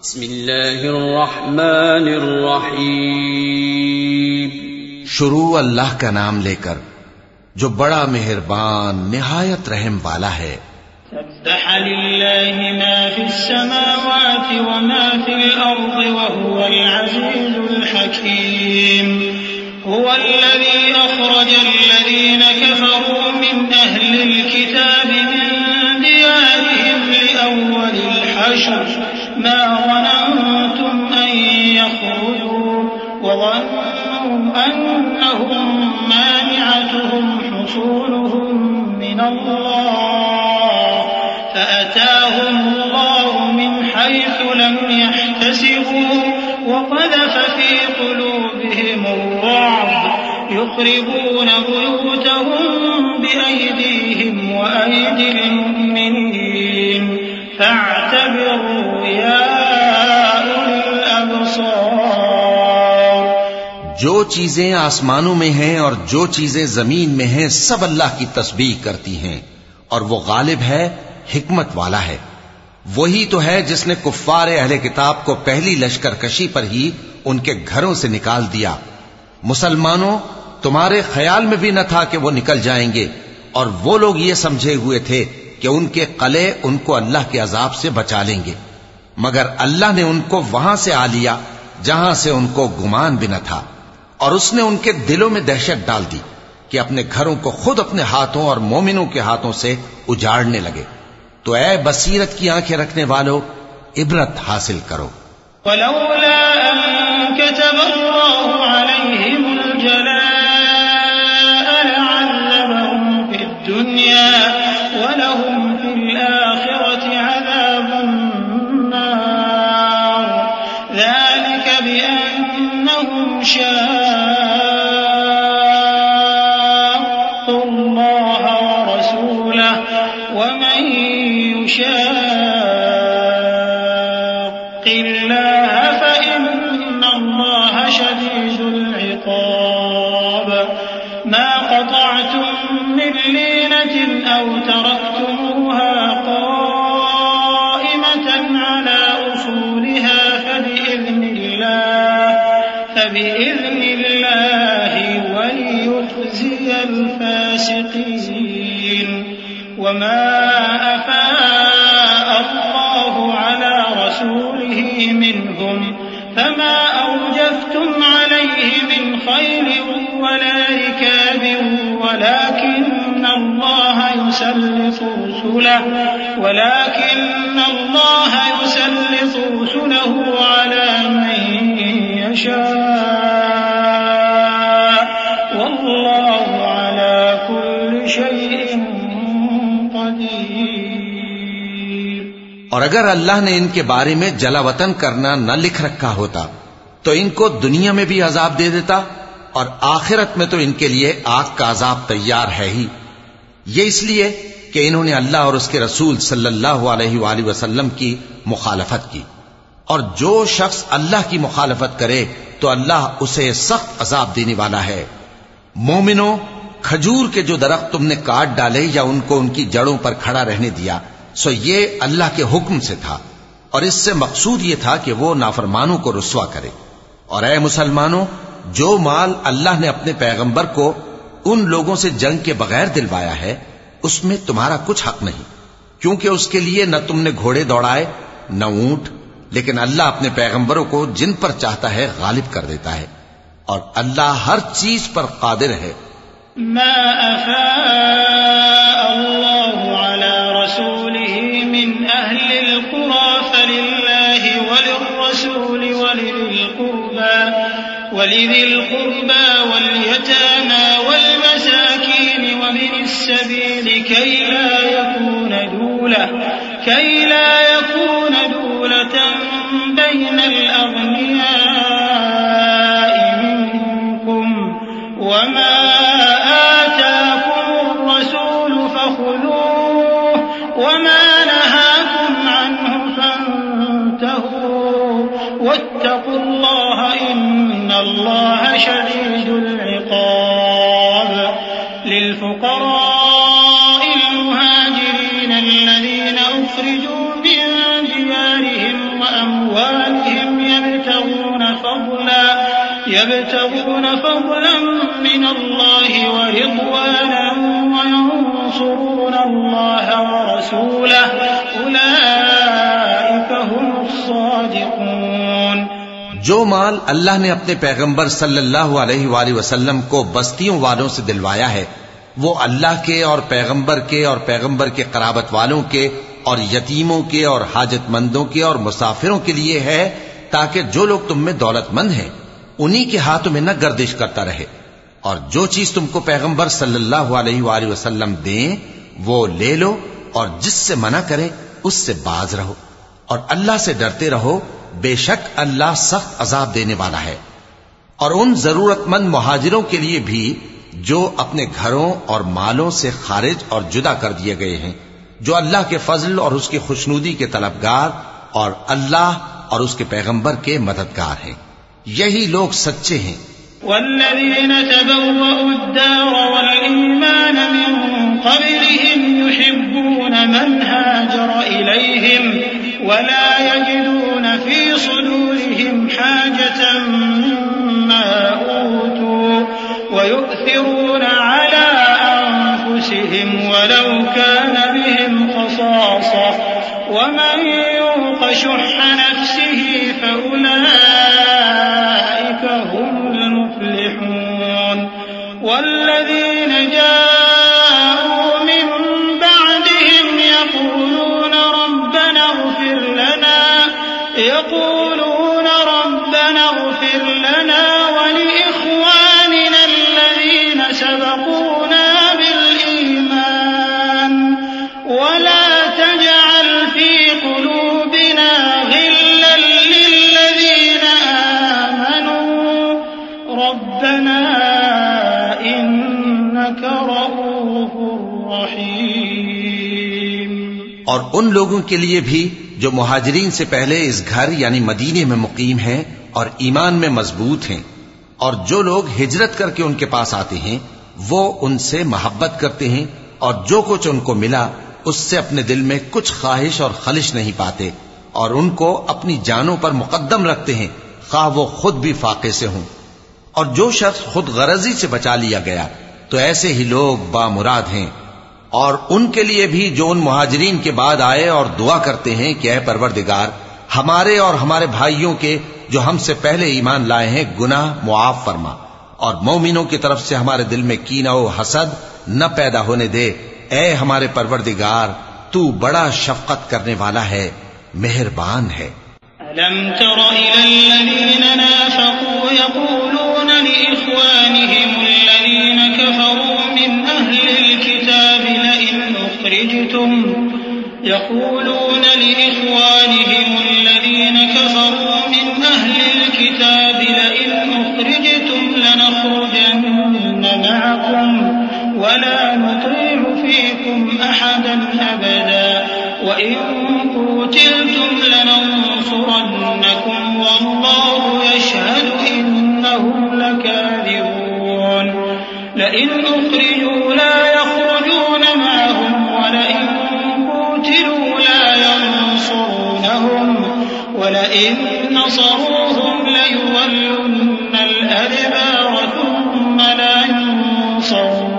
بسم اللہ الرحمن الرحیم. شروع اللہ کا نام لے کر جو بڑا مہربان نہایت رحم والا ہے. سبح للہ ما فی السماوات وما فی الارض وهو العزیز الحکیم. هو الذي اخرج الذين كفروا من اهل الكتاب من ديارهم لأول الحشر ما ظننتم أن يخرجوا وظنوا أنهم مانعتهم حصولهم من الله فأتاهم الله من حيث لم يحتسبوا وقذف في قلوبهم الرعب يخربون بيوتهم بأيديهم وأيدي المؤمنين فاعتبروا يا أولي الأبصار. جو چیزیں آسمانوں میں ہیں اور جو چیزیں زمین میں ہیں سب اللہ کی تسبیح کرتی ہیں اور وہ غالب ہے، حکمت والا ہے. وہی تو ہے جس نے کفار اہل کتاب کو پہلی لشکر کشی پر ہی ان کے گھروں سے نکال دیا. مسلمانوں، تمہارے خیال میں بھی نہ تھا کہ وہ نکل جائیں گے، اور وہ لوگ یہ سمجھے ہوئے تھے کہ ان کے قلعے ان کو اللہ کے عذاب سے بچا لیں گے، مگر اللہ نے ان کو وہاں سے آ لیا جہاں سے ان کو گمان بھی نہ تھا، اور اس نے ان کے دلوں میں دہشت ڈال دی کہ اپنے گھروں کو خود اپنے ہاتھوں اور مومنوں کے ہاتھوں سے اجاڑنے لگے. تو اے بصیرت کی آنکھیں رکھنے والو، عبرت حاصل کرو. ولولا أن كتب الله عليهم الجلاء لعذبهم في الدنيا ولهم في الآخرة عذاب النار ذلك بأنهم شاقوا الله ورسوله ومن يشاق الله فإن الله شديد العقاب. ما قطعتم من لينة أو تركتموها قائمة على أصولها فبإذن الله وليخزي الفاسقين. وما أفاء الله على رسوله منهم فما أوجفتم عليه من خيل ولا ركاب ولكن الله يسلط رسله على من يشاء والله على كل شيء قدير. اور اگر اللہ نے ان کے بارے میں جلا وطن کرنا نہ لکھ رکھا ہوتا تو ان کو دنیا میں بھی عذاب دے دیتا، اور آخرت میں تو ان کے لیے آگ کا عذاب تیار ہے ہی. یہ اس لیے کہ انہوں نے اللہ اور اس کے رسول صلی اللہ علیہ وآلہ وسلم کی مخالفت کی، اور جو شخص اللہ کی مخالفت کرے تو اللہ اسے سخت عذاب دینے والا ہے. مومنوں، کھجور کے جو درخت تم نے کاٹ ڈالے یا ان کو ان کی جڑوں پر کھڑا رہنے دیا سو یہ اللہ کے حکم سے تھا، اور اس سے مقصود یہ تھا کہ وہ نافرمانوں کو رسوا کرے. اور اے مسلمانوں، جو مال اللہ نے اپنے پیغمبر کو ان لوگوں سے جنگ کے بغیر دلوایا ہے اس میں تمہارا کچھ حق نہیں، کیونکہ اس کے لیے نہ تم نے گھوڑے دوڑائے نہ اونٹ، لیکن اللہ اپنے پیغمبروں کو جن پر چاہتا ہے غالب کر دیتا ہے، اور اللہ ہر چیز پر قادر ہے. ما أفاء الله على رسوله من أهل القرى فلله وللرسول ولذي القربى واليتامى والمساكين وابن السبيل كي لا يكون دولة بين الأغنياء منكم وما آتاكم الرسول فخذوه وما نهاكم عنه فانتهوا واتقوا الله إن الله شديد العقاب. للفقراء المهاجرين الذين أخرجوا من ديارهم وأموالهم يبتغون فضلا من الله ورضوانا وينصرون الله ورسوله أولئك هم الصادقون۔ جو مال اللہ نے اپنے پیغمبر صلی اللہ علیہ وآلہ وسلم کو بستیوں والوں سے دلوایا ہے وہ اللہ کے اور پیغمبر کے قرابت والوں کے اور یتیموں کے اور حاجت مندوں کے اور مسافروں کے لیے ہے، تاکہ جو لوگ تم میں دولت مند ہیں انہی کے ہاتھوں میں نہ گردش کرتا رہے، اور جو چیز تم کو پیغمبر صلی اللہ علیہ وآلہ وسلم دیں وہ لے لو، اور جس سے منع کریں اس سے باز رہو، اور اللہ سے ڈرتے رہو، بے شک اللہ سخت عذاب دینے والا ہے۔ اور ان ضرورت مند مہاجروں کے لیے بھی جو اپنے گھروں اور مالوں سے خارج اور جدا کر دیے گئے ہیں، جو اللہ کے فضل اور اس کی خوشنودی کے طلبگار اور اللہ اور اس کے پیغمبر کے مددگار ہیں، یہی لوگ سچے ہیں۔ والذين تبوأوا الدار والإيمان من قبلهم يحبون من هاجر إليهم ولا يجدون في صدورهم حاجة مما أوتوا ويؤثرون على أنفسهم ولو كان بهم خصاصة ومن يوق شح نفسه فأولئك هم المفلحون۔ والذين جاءوا من بعدهم يقولون ربنا اغفر لنا ولإخواننا الذين سبقونا بالإيمان ولا تجعل في قلوبنا غلا للذين آمنوا ربنا إنك رؤوف رحيم۔ اور ان لوگوں کے لیے بھی جو مہاجرین سے پہلے اس گھر یعنی مدینے میں مقیم ہیں اور ایمان میں مضبوط ہیں، اور جو لوگ ہجرت کر کے ان کے پاس آتے ہیں وہ ان سے محبت کرتے ہیں، اور جو کچھ ان کو ملا اس سے اپنے دل میں کچھ خواہش اور خلش نہیں پاتے، اور ان کو اپنی جانوں پر مقدم رکھتے ہیں خواہ وہ خود بھی فاقے سے ہوں۔ اور جو شخص خود غرضی سے بچا لیا گیا تو ایسے ہی لوگ بامراد ہیں۔ اور ان کے لیے بھی جو ان مہاجرین کے بعد آئے اور دعا کرتے ہیں کہ اے پروردگار ہمارے اور ہمارے بھائیوں کے جو ہم سے پہلے ایمان لائے ہیں گناہ معاف فرما، اور مومنوں کی طرف سے ہمارے دل میں کینہ و حسد نہ پیدا ہونے دے، اے ہمارے پروردگار تو بڑا شفقت کرنے والا ہے، مہربان ہے۔ ألم تر إلى الذين نافقوا يقولون لإخوانهم الذين كفروا من أهل الكتاب لئن أخرجتم لنخرجن معكم ولا نطيع فيكم أحدا أبدا وإن قتلتم لننصرنكم والله يشهد إنهم لكاذبون لئن أخرجوا لا يخرجون معهم ولئن قتلوا لا ينصرونهم ولئن نصروهم ليولن الأدبار ثم لا ينصرون۔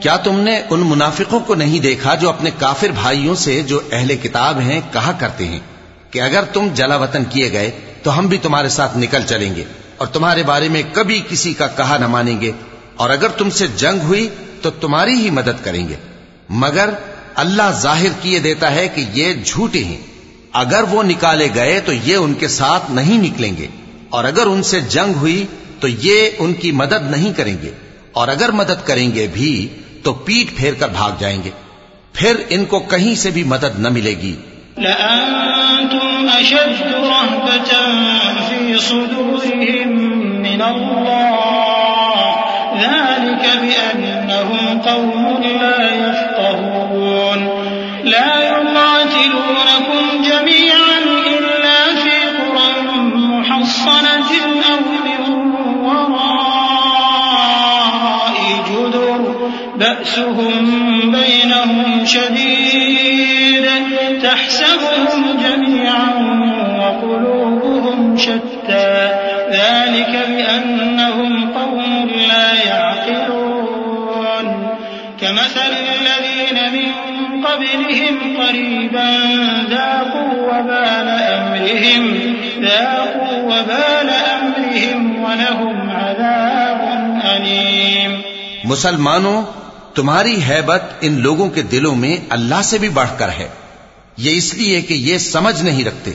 کیا تم نے ان منافقوں کو نہیں دیکھا جو اپنے کافر بھائیوں سے جو اہل کتاب ہیں کہا کرتے ہیں کہ اگر تم جلا وطن کیے گئے تو ہم بھی تمہارے ساتھ نکل چلیں گے اور تمہارے بارے میں کبھی کسی کا کہا نہ مانیں گے، اور اگر تم سے جنگ ہوئی تو تمہاری ہی مدد کریں گے، مگر اللہ ظاہر کیے دیتا ہے کہ یہ جھوٹے ہیں۔ اگر وہ نکالے گئے تو یہ ان کے ساتھ نہیں نکلیں گے، اور اگر ان سے جنگ ہوئی تو یہ ان کی مدد نہیں کریں گے، اور اگر مدد کریں گے بھی تو پیٹ پھیر کر بھاگ جائیں گے، پھر ان کو کہیں سے بھی مدد نہ ملے گی۔ لأنتم أشد رهبة في صدورهم من الله ذلك بأنهم قوم لا يفقهون لا يقاتلونكم جميعا إلا في قرى محصنة أو من وراء جدر بأسهم بينهم شديد تحسبهم جميعا وقلوبهم شتى ذلك قبلهم قريبا ذاقوا وبال أمرهم ولهم عذاب أليم. مسلمانوں، تمہاری ہیبت ان لوگوں کے دلوں میں اللہ سے بھی بڑھ کر ہے. یہ اس لیے کہ یہ سمجھ نہیں رکھتے.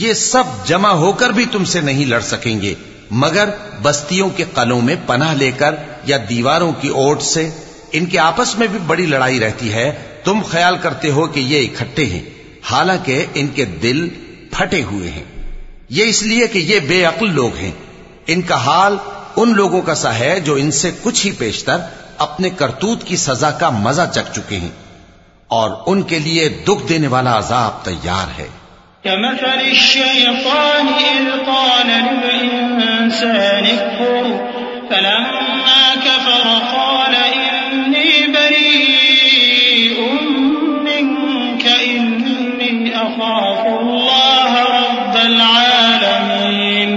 یہ سب جمع ہو کر بھی تم سے نہیں لڑ سکیں گے مگر بستیوں کے قلعوں میں پناہ لے کر یا دیواروں کی اوٹ سے. ان کے آپس میں بھی بڑی لڑائی رہتی ہے. تم خیال کرتے ہو کہ یہ اکٹھے ہیں، حالانکہ ان کے دل پھٹے ہوئے ہیں. یہ اس لیے کہ یہ بے عقل لوگ ہیں. ان کا حال ان لوگوں کا سا ہے جو ان سے کچھ ہی پیشتر اپنے کرتوت کی سزا کا مزہ چکھ چکے ہیں، اور ان کے لیے دکھ دینے والا عذاب تیار ہے. كمثل الشيطان إذ قال للإنسان اكفر فلما كفر قال إني بريء منك إني أخاف الله رب العالمين.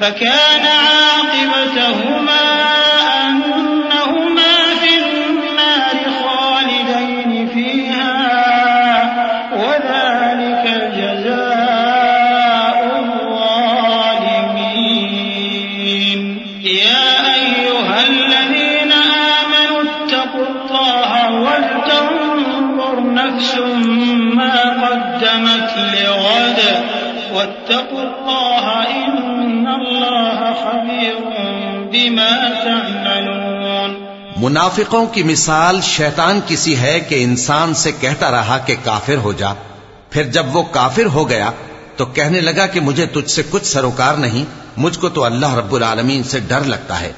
فكان عاقبتهما أنهما في النار خالدين فيها وذلك جزاء الظالمين. يا أيها الذين آمنوا اتقوا الله ولتنظر نفس ما قدمت لغد واتقوا الله إن الله خبير بما تعملون. منافقوں کی مثال شیطان کسی ہے کہ انسان سے کہتا رہا کہ کافر ہو جا، پھر جب وہ کافر ہو گیا تو کہنے لگا کہ مجھے تجھ سے کچھ سروکار نہیں، مجھ کو تو اللہ رب العالمین سے ڈر لگتا ہے.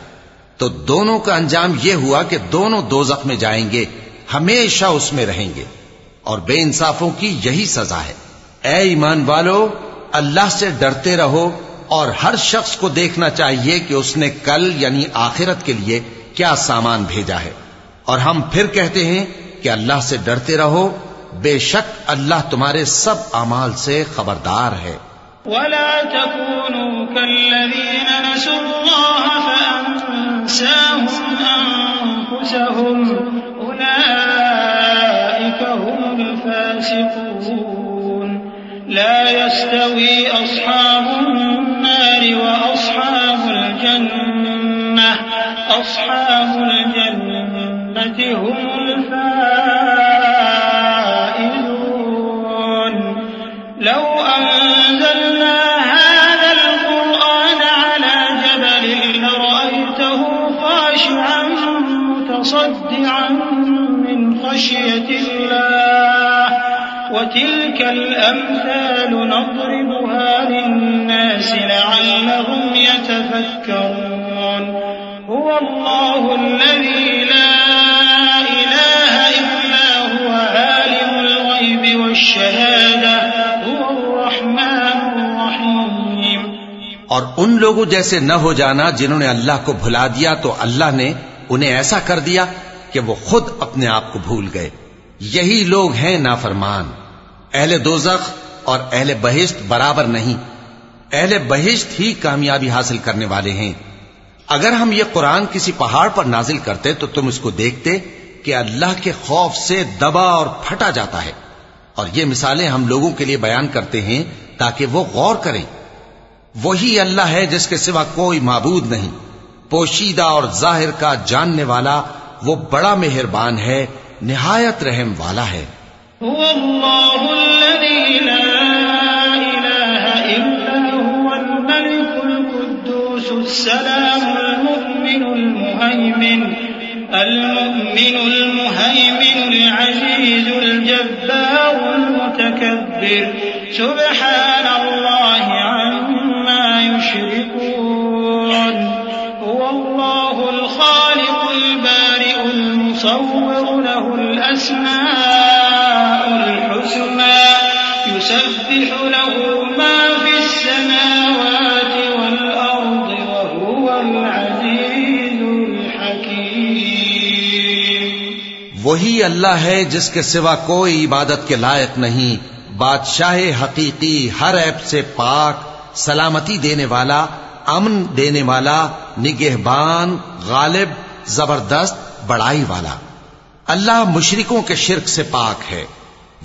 تو دونوں کا انجام یہ ہوا کہ دونوں دوزخ میں جائیں گے، ہمیشہ اس میں رہیں گے، اور بے انصافوں کی یہی سزا ہے. اے ایمان والو، اللہ سے ڈرتے رہو، اور ہر شخص کو دیکھنا چاہیے کہ اس نے کل یعنی آخرت کے لیے کیا سامان بھیجا ہے. اور ہم پھر کہتے ہیں کہ اللہ سے ڈرتے رہو، بے شک اللہ تمہارے سب اعمال سے خبردار ہے. ولا تكونوا كالذين نسوا الله فأنساهم أنفسهم أولئك هم الفاسقون. لا يستوي أصحاب النار وأصحاب الجنة هم الفائزون. لو أنزلنا هذا القرآن على جبل لرأيته خاشعا متصدعا من خشية الله. وتلك الأمثال نضربها للناس لعلهم يتفكرون. هو الله الذي لا إله إلا هو عالم الغيب والشهادة هو الرحمن الرحيم. اور ان لوگوں جیسے نہ ہو جانا جنہوں نے اللہ کو بھلا دیا تو اللہ نے انہیں ایسا کر دیا کہ وہ خود اپنے آپ کو بھول گئے. یہی لوگ ہیں نافرمان. اہل دوزخ اور اہل بہشت برابر نہیں. اہل بہشت ہی کامیابی حاصل کرنے والے ہیں. اگر ہم یہ قرآن کسی پہاڑ پر نازل کرتے تو تم اس کو دیکھتے کہ اللہ کے خوف سے دبا اور پھٹا جاتا ہے. اور یہ مثالیں ہم لوگوں کے لیے بیان کرتے ہیں تاکہ وہ غور کریں. وہی اللہ ہے جس کے سوا کوئی معبود نہیں، پوشیدہ اور ظاہر کا جاننے والا. وہ بڑا مہربان ہے، نہایت رحم والا ہے. هو الله الذي لا إله إلا هو الملك القدوس السلام المؤمن المهيمن العزيز الجبار المتكبر. سبحان الله عما يشركون. هو الله الخالق البارئ المصور له الأسماء الحسنى يسبح له ما في السماوات والأرض وهو العزيز الحكيم. وہی اللہ ہے جس کے سوا کوئی عبادت کے لائق نہیں، بادشاہ حقیقی، ہر عیب سے پاک، سلامتی دینے والا، امن دینے والا، نگہبان، غالب، زبردست، بڑائی والا. اللہ مشرکوں کے شرک سے پاک ہے.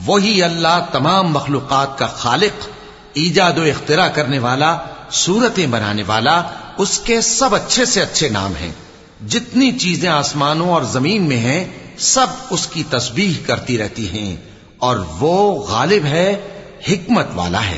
وہی اللہ تمام مخلوقات کا خالق، ایجاد و اختراع کرنے والا، صورتیں بنانے والا. اس کے سب اچھے سے اچھے نام ہیں. جتنی چیزیں آسمانوں اور زمین میں ہیں سب اس کی تسبیح کرتی رہتی ہیں، اور وہ غالب ہے، حکمت والا ہے.